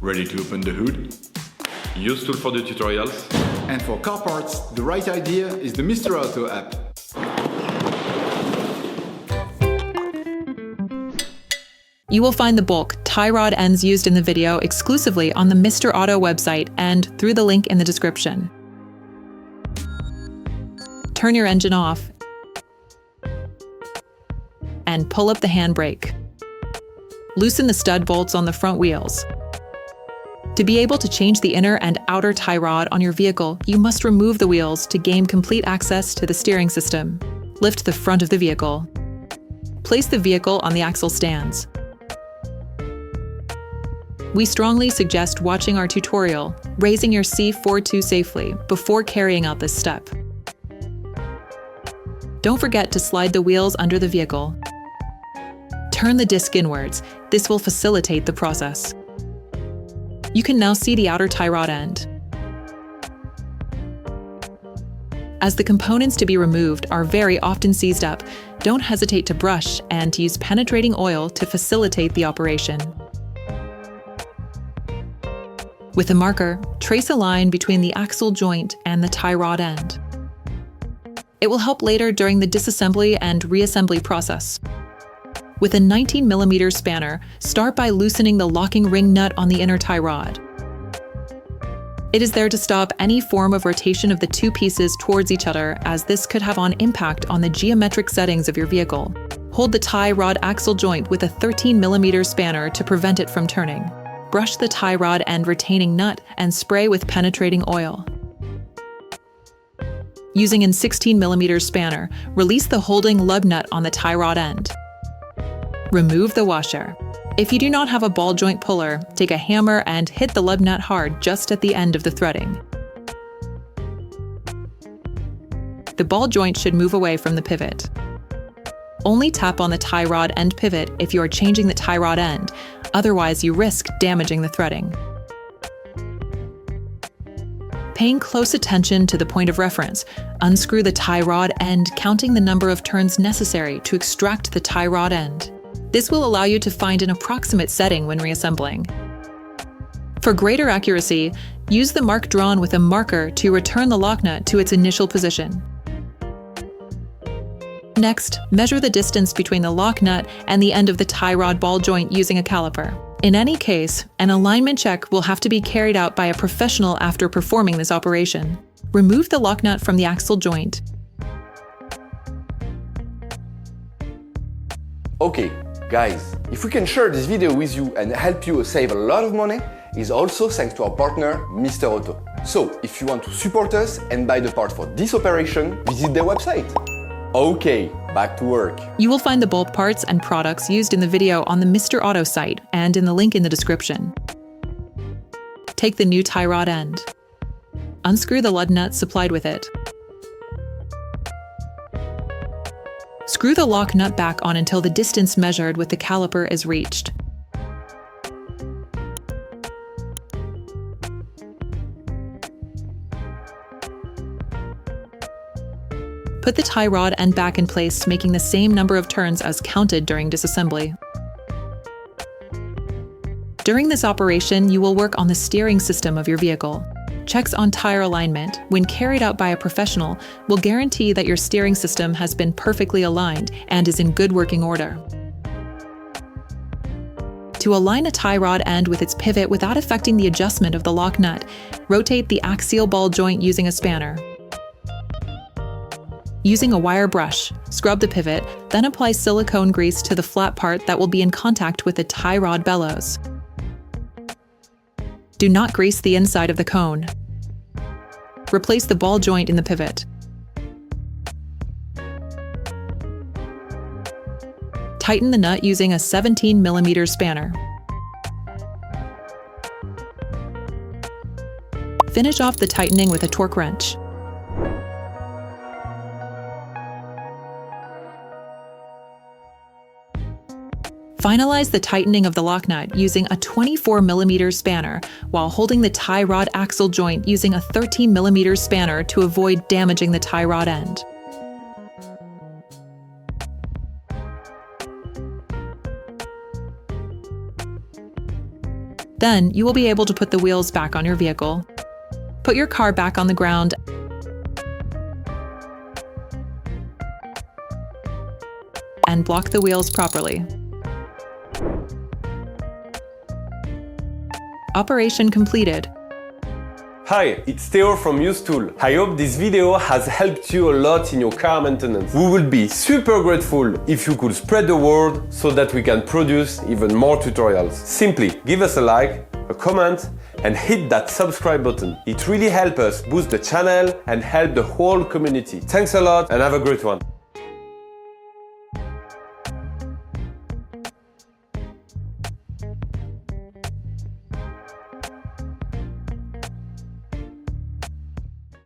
Ready to open the hood? Usetool for the tutorials. And for car parts, the right idea is the Mr. Auto app. You will find the bulk tie rod ends used in the video exclusively on the Mr. Auto website and through the link in the description. Turn your engine off and pull up the handbrake. Loosen the stud bolts on the front wheels. To be able to change the inner and outer tie rod on your vehicle, you must remove the wheels to gain complete access to the steering system. Lift the front of the vehicle. Place the vehicle on the axle stands. We strongly suggest watching our tutorial, raising your C4 to safely, before carrying out this step. Don't forget to slide the wheels under the vehicle. Turn the disc inwards. This will facilitate the process. You can now see the outer tie rod end. As the components to be removed are very often seized up, don't hesitate to brush and to use penetrating oil to facilitate the operation. With a marker, trace a line between the axle joint and the tie rod end. It will help later during the disassembly and reassembly process. With a 19mm spanner, start by loosening the locking ring nut on the inner tie rod. It is there to stop any form of rotation of the two pieces towards each other, as this could have an impact on the geometric settings of your vehicle. Hold the tie rod axle joint with a 13mm spanner to prevent it from turning. Brush the tie rod and retaining nut and spray with penetrating oil. Using a 16mm spanner, release the holding lug nut on the tie rod end. Remove the washer. If you do not have a ball joint puller, take a hammer and hit the lug nut hard just at the end of the threading. The ball joint should move away from the pivot. Only tap on the tie rod end pivot if you are changing the tie rod end, otherwise you risk damaging the threading. Paying close attention to the point of reference, unscrew the tie rod end, counting the number of turns necessary to extract the tie rod end. This will allow you to find an approximate setting when reassembling. For greater accuracy, use the mark drawn with a marker to return the Locknut to its initial position. Next, measure the distance between the Locknut and the end of the tie rod ball joint using a caliper. In any case, an alignment check will have to be carried out by a professional after performing this operation. Remove the Locknut from the axle joint. Okay, guys, if we can share this video with you and help you save a lot of money, is also thanks to our partner, Mr. Auto. So, if you want to support us and buy the part for this operation, visit their website. Okay, back to work. You will find the bulk parts and products used in the video on the Mr. Auto site and in the link in the description. Take the new tie rod end. Unscrew the lug nut supplied with it. Screw the lock nut back on until the distance measured with the caliper is reached. Put the tie rod end back in place, making the same number of turns as counted during disassembly. During this operation, you will work on the steering system of your vehicle. Checks on tire alignment, when carried out by a professional, will guarantee that your steering system has been perfectly aligned and is in good working order. To align a tie rod end with its pivot without affecting the adjustment of the lock nut, rotate the axial ball joint using a spanner. Using a wire brush, scrub the pivot, then apply silicone grease to the flat part that will be in contact with the tie rod bellows. Do not grease the inside of the cone. Replace the ball joint in the pivot. Tighten the nut using a 17mm spanner. Finish off the tightening with a torque wrench. Finalize the tightening of the lock nut using a 24mm spanner while holding the tie rod axle joint using a 13mm spanner to avoid damaging the tie rod end. Then you will be able to put the wheels back on your vehicle. Put your car back on the ground and block the wheels properly. Operation completed. Hi, it's Theo from Usetool. I hope this video has helped you a lot in your car maintenance. We would be super grateful if you could spread the word so that we can produce even more tutorials. Simply give us a like, a comment, and hit that subscribe button. It really helps us boost the channel and help the whole community. Thanks a lot and have a great one.